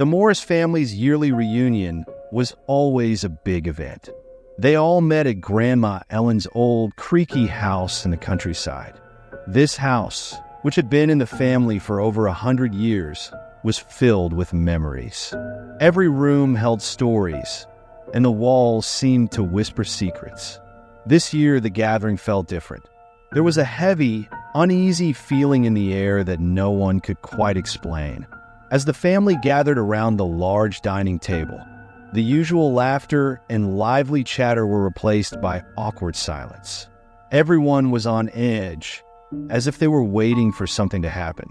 The Morris family's yearly reunion was always a big event. They all met at Grandma Ellen's old, creaky house in the countryside. This house, which had been in the family for over 100 years, was filled with memories. Every room held stories, and the walls seemed to whisper secrets. This year, the gathering felt different. There was a heavy, uneasy feeling in the air that no one could quite explain. As the family gathered around the large dining table, the usual laughter and lively chatter were replaced by awkward silence. Everyone was on edge, as if they were waiting for something to happen.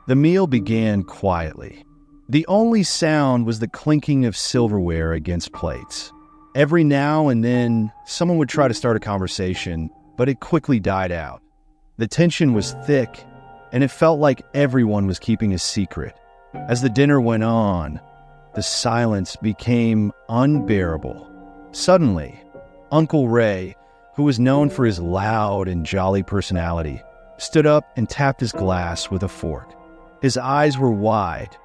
The meal began quietly. The only sound was the clinking of silverware against plates. Every now and then, someone would try to start a conversation, but it quickly died out. The tension was thick, and it felt like everyone was keeping a secret. As the dinner went on, the silence became unbearable. Suddenly, Uncle Ray, who was known for his loud and jolly personality, stood up and tapped his glass with a fork. His eyes were wide,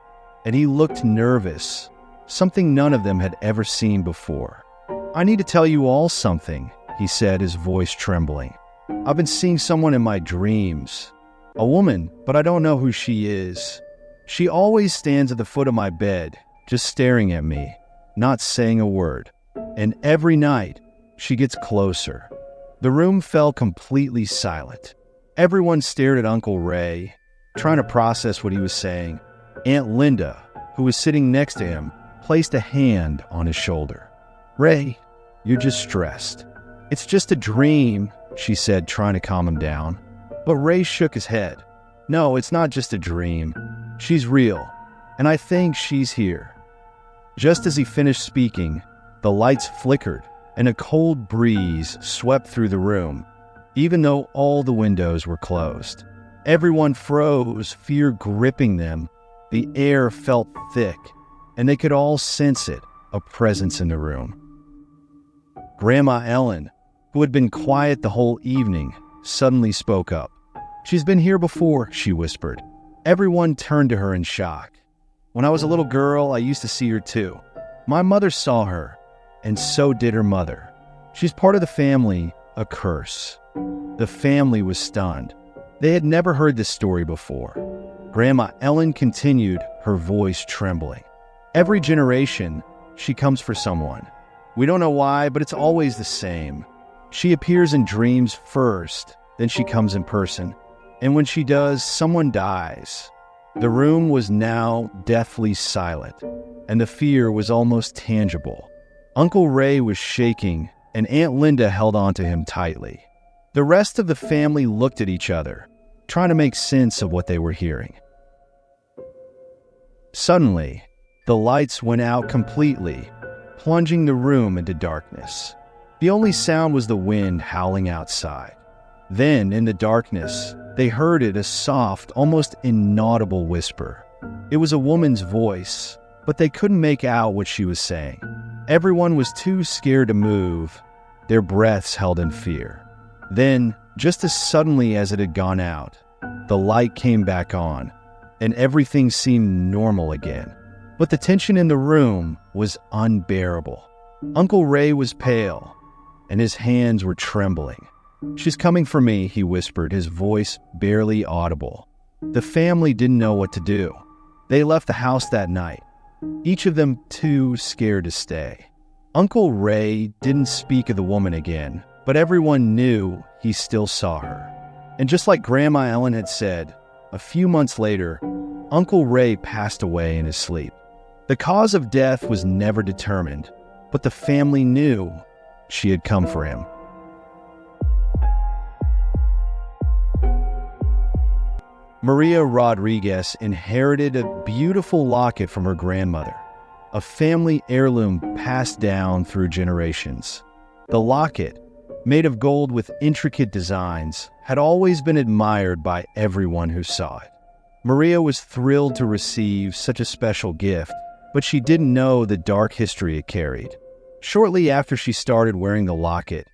and he looked nervous, something none of them had ever seen before. "I need to tell you all something," he said, his voice trembling. "I've been seeing someone in my dreams. A woman, but I don't know who she is. She always stands at the foot of my bed, just staring at me, not saying a word. And every night, she gets closer." The room fell completely silent. Everyone stared at Uncle Ray, trying to process what he was saying. Aunt Linda, who was sitting next to him, placed a hand on his shoulder. "Ray, you're just stressed." "It's just a dream," she said, trying to calm him down. But Ray shook his head. "No, it's not just a dream. She's real, and I think she's here." Just as he finished speaking, the lights flickered, and a cold breeze swept through the room, even though all the windows were closed. Everyone froze, fear gripping them. The air felt thick, and they could all sense it, a presence in the room. Grandma Ellen, who had been quiet the whole evening, suddenly spoke up. "She's been here before," she whispered. Everyone turned to her in shock. "When I was a little girl, I used to see her too. My mother saw her, and so did her mother. She's part of the family, a curse." The family was stunned. They had never heard this story before. Grandma Ellen continued, her voice trembling. "Every generation, she comes for someone. We don't know why, but it's always the same. She appears in dreams first, then she comes in person. And when she does, someone dies." The room was now deathly silent, and the fear was almost tangible. Uncle Ray was shaking, and Aunt Linda held onto him tightly. The rest of the family looked at each other, trying to make sense of what they were hearing. Suddenly, the lights went out completely, plunging the room into darkness. The only sound was the wind howling outside. Then, in the darkness, they heard it, a soft, almost inaudible whisper. It was a woman's voice, but they couldn't make out what she was saying. Everyone was too scared to move, their breaths held in fear. Then, just as suddenly as it had gone out, the light came back on, and everything seemed normal again. But the tension in the room was unbearable. Uncle Ray was pale, and his hands were trembling. "She's coming for me," he whispered, his voice barely audible. The family didn't know what to do. They left the house that night, each of them too scared to stay. Uncle Ray didn't speak of the woman again, but everyone knew he still saw her. And just like Grandma Ellen had said, a few months later, Uncle Ray passed away in his sleep. The cause of death was never determined, but the family knew she had come for him. Maria Rodriguez inherited a beautiful locket from her grandmother, a family heirloom passed down through generations. The locket, made of gold with intricate designs, had always been admired by everyone who saw it. Maria was thrilled to receive such a special gift, but she didn't know the dark history it carried. Shortly after she started wearing the locket,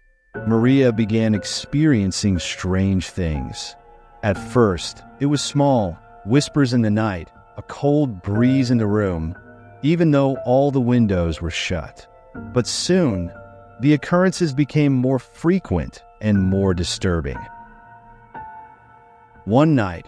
Maria began experiencing strange things. At first, it was small, whispers in the night, a cold breeze in the room, even though all the windows were shut. But soon, the occurrences became more frequent and more disturbing. One night,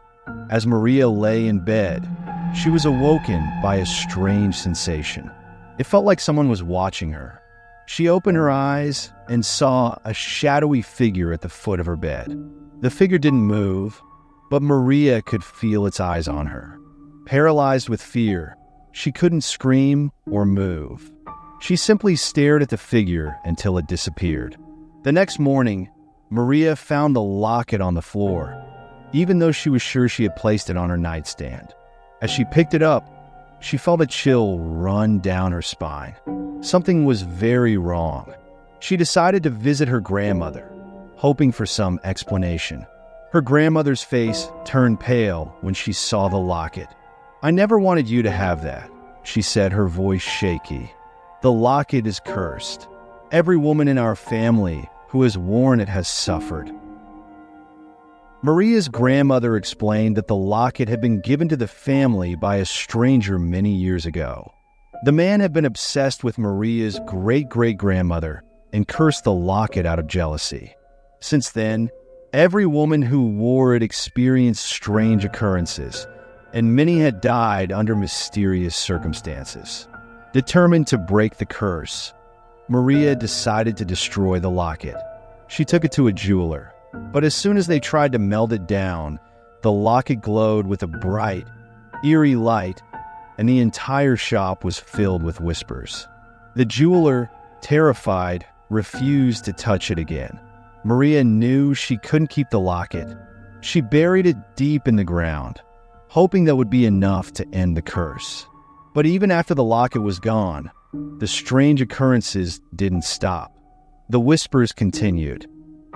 as Maria lay in bed, she was awoken by a strange sensation. It felt like someone was watching her. She opened her eyes and saw a shadowy figure at the foot of her bed. The figure didn't move, but Maria could feel its eyes on her. Paralyzed with fear, she couldn't scream or move. She simply stared at the figure until it disappeared. The next morning, Maria found the locket on the floor, even though she was sure she had placed it on her nightstand. As she picked it up, she felt a chill run down her spine. Something was very wrong. She decided to visit her grandmother, hoping for some explanation. Her grandmother's face turned pale when she saw the locket. "I never wanted you to have that," she said, her voice shaky. "The locket is cursed. Every woman in our family who has worn it has suffered." Maria's grandmother explained that the locket had been given to the family by a stranger many years ago. The man had been obsessed with Maria's great-great-grandmother and cursed the locket out of jealousy. Since then, every woman who wore it experienced strange occurrences, and many had died under mysterious circumstances. Determined to break the curse, Maria decided to destroy the locket. She took it to a jeweler, but as soon as they tried to melt it down, the locket glowed with a bright, eerie light, and the entire shop was filled with whispers. The jeweler, terrified, refused to touch it again. Maria knew she couldn't keep the locket. She buried it deep in the ground, hoping that would be enough to end the curse. But even after the locket was gone, the strange occurrences didn't stop. The whispers continued,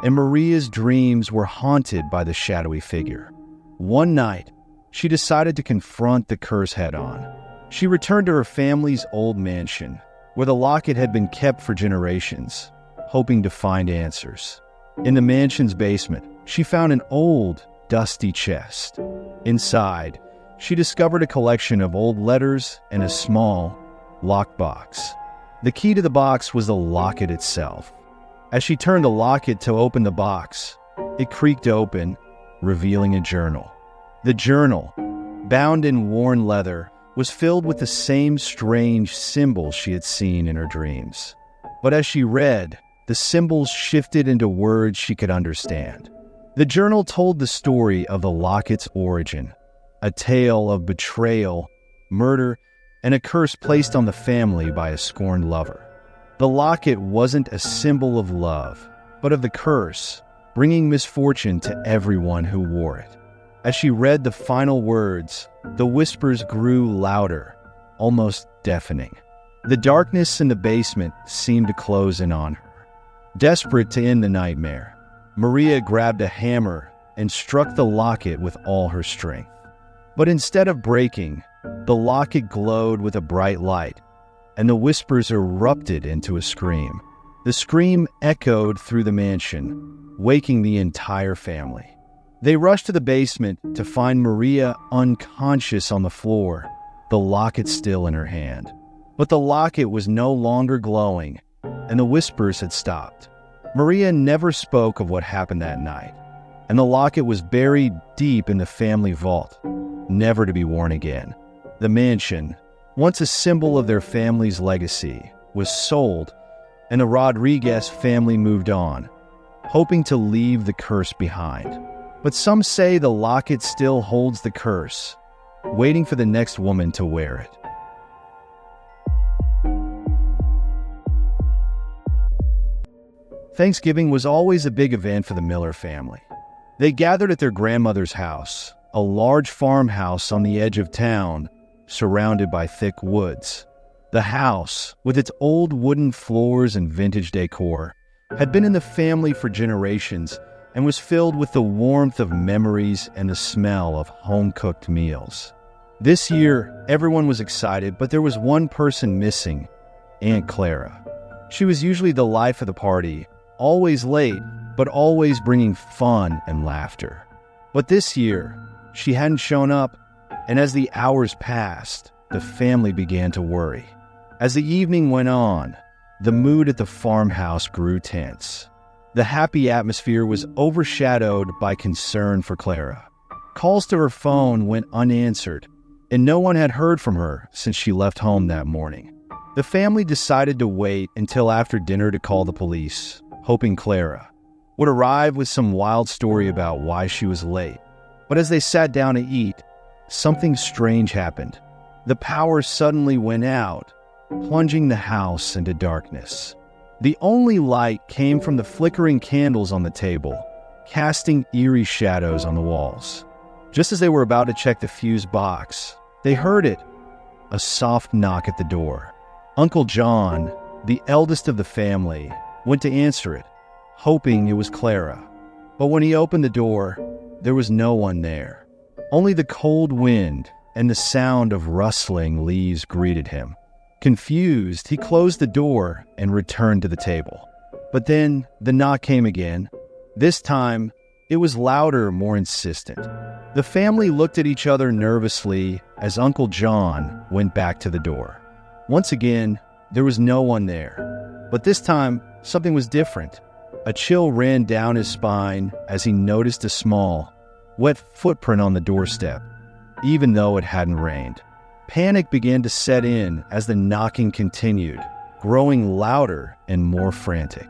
and Maria's dreams were haunted by the shadowy figure. One night, she decided to confront the curse head-on. She returned to her family's old mansion, where the locket had been kept for generations, hoping to find answers. In the mansion's basement, she found an old, dusty chest. Inside, she discovered a collection of old letters and a small, locked box. The key to the box was the locket itself. As she turned the locket to open the box, it creaked open, revealing a journal. The journal, bound in worn leather, was filled with the same strange symbols she had seen in her dreams. But as she read, the symbols shifted into words she could understand. The journal told the story of the locket's origin, a tale of betrayal, murder, and a curse placed on the family by a scorned lover. The locket wasn't a symbol of love, but of the curse, bringing misfortune to everyone who wore it. As she read the final words, the whispers grew louder, almost deafening. The darkness in the basement seemed to close in on her. Desperate to end the nightmare, Maria grabbed a hammer and struck the locket with all her strength. But instead of breaking, the locket glowed with a bright light, and the whispers erupted into a scream. The scream echoed through the mansion, waking the entire family. They rushed to the basement to find Maria unconscious on the floor, the locket still in her hand. But the locket was no longer glowing, and the whispers had stopped. Maria never spoke of what happened that night, and the locket was buried deep in the family vault, never to be worn again. The mansion, once a symbol of their family's legacy, was sold, and the Rodriguez family moved on, hoping to leave the curse behind. But some say the locket still holds the curse, waiting for the next woman to wear it. Thanksgiving was always a big event for the Miller family. They gathered at their grandmother's house, a large farmhouse on the edge of town, surrounded by thick woods. The house, with its old wooden floors and vintage decor, had been in the family for generations and was filled with the warmth of memories and the smell of home-cooked meals. This year, everyone was excited, but there was one person missing, Aunt Clara. She was usually the life of the party, always late, but always bringing fun and laughter. But this year, she hadn't shown up, And as the hours passed, the family began to worry. As the evening went on, the mood at the farmhouse grew tense. The happy atmosphere was overshadowed by concern for Clara. Calls to her phone went unanswered, and no one had heard from her since she left home that morning. The family decided to wait until after dinner to call the police, hoping Clara would arrive with some wild story about why she was late. But as they sat down to eat, something strange happened. The power suddenly went out, plunging the house into darkness. The only light came from the flickering candles on the table, casting eerie shadows on the walls. Just as they were about to check the fuse box, they heard it, a soft knock at the door. Uncle John, the eldest of the family, went to answer it, hoping it was Clara. But when he opened the door, there was no one there. Only the cold wind and the sound of rustling leaves greeted him. Confused, he closed the door and returned to the table. But then the knock came again. This time, it was louder, more insistent. The family looked at each other nervously as Uncle John went back to the door. Once again, there was no one there. But this time, something was different. A chill ran down his spine as he noticed a small, wet footprint on the doorstep, even though it hadn't rained. Panic began to set in as the knocking continued, growing louder and more frantic.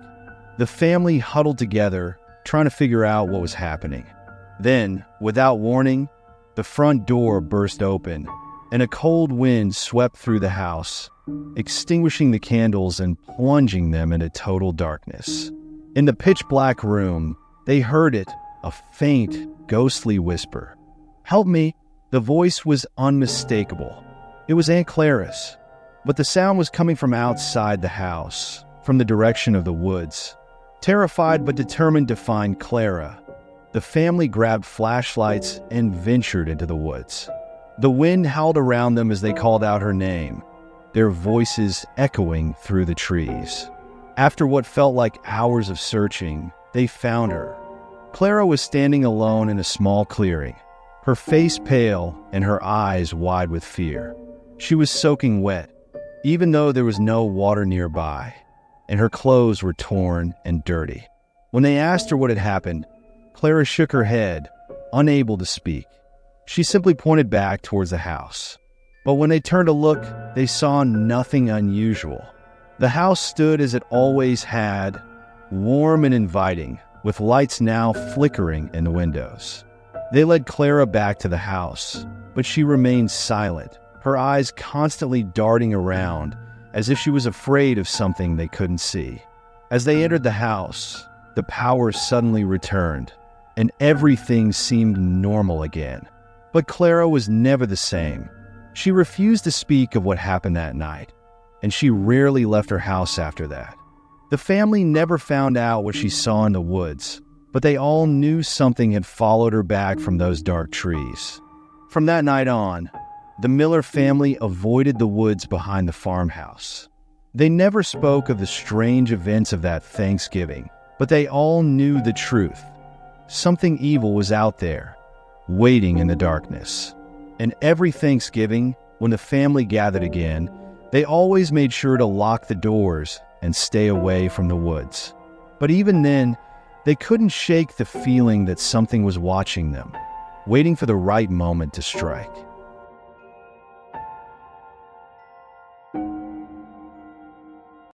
The family huddled together, trying to figure out what was happening. Then, without warning, the front door burst open, and a cold wind swept through the house, extinguishing the candles and plunging them into total darkness. In the pitch-black room, they heard it, a faint, ghostly whisper. "Help me!" The voice was unmistakable. It was Aunt Clara's, but the sound was coming from outside the house, from the direction of the woods. Terrified but determined to find Clara, the family grabbed flashlights and ventured into the woods. The wind howled around them as they called out her name, their voices echoing through the trees. After what felt like hours of searching, they found her. Clara was standing alone in a small clearing, her face pale and her eyes wide with fear. She was soaking wet, even though there was no water nearby, and her clothes were torn and dirty. When they asked her what had happened, Clara shook her head, unable to speak. She simply pointed back towards the house. But when they turned to look, they saw nothing unusual. The house stood as it always had, warm and inviting, with lights now flickering in the windows. They led Clara back to the house, but she remained silent, her eyes constantly darting around as if she was afraid of something they couldn't see. As they entered the house, the power suddenly returned, and everything seemed normal again. But Clara was never the same. She refused to speak of what happened that night, and she rarely left her house after that. The family never found out what she saw in the woods, but they all knew something had followed her back from those dark trees. From that night on, the Miller family avoided the woods behind the farmhouse. They never spoke of the strange events of that Thanksgiving, but they all knew the truth. Something evil was out there, waiting in the darkness. And every Thanksgiving, when the family gathered again, they always made sure to lock the doors and stay away from the woods. But even then, they couldn't shake the feeling that something was watching them, waiting for the right moment to strike.